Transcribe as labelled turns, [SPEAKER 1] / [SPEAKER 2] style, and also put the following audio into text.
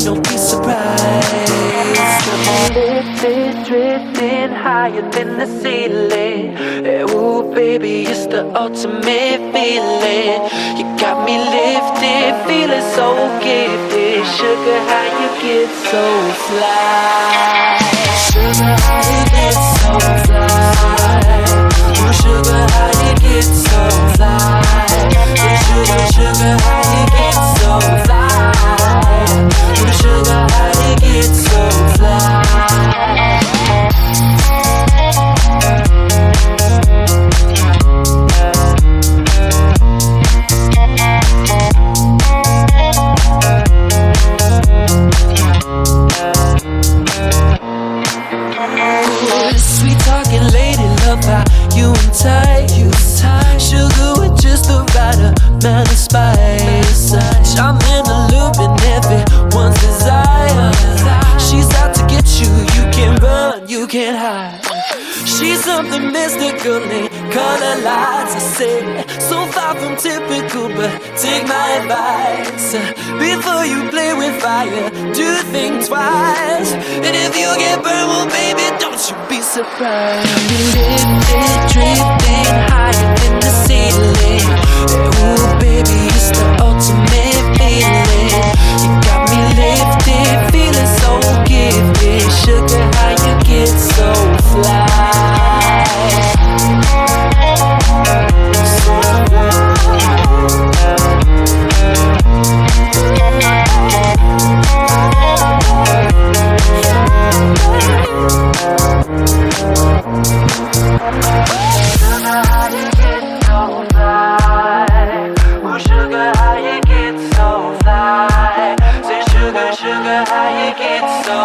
[SPEAKER 1] don't be surprised. Lifted, drifting higher than the ceiling. Ooh, baby, it's the ultimate feeling. You got me lifted, feeling so gifted. Sugar, how you get so fly? Sugar, how you get so fly? Ooh, sugar, how you get so fly? Ooh, sugar, how you get so fly? Ooh, sugar, how you get so fly? Sweet talking lady, love how you entice. Sugar with just the right amount of spice. Charming, allure, everyone's desire. She's out to get you, you can't run, you can't hide. She's something mystical in color lights. I say, so far from typical, but take my advice. Before you play with fire, do think twice. And if you get burned, well baby, don't you be surprised. We lifted, drifting higher than the ceiling. Ooh baby, it's the ultimate feeling. You got me lifted, feeling so gifted. Sugar, how you get so fly? Sugar, how you get so fly? Say sugar, sugar, how you get so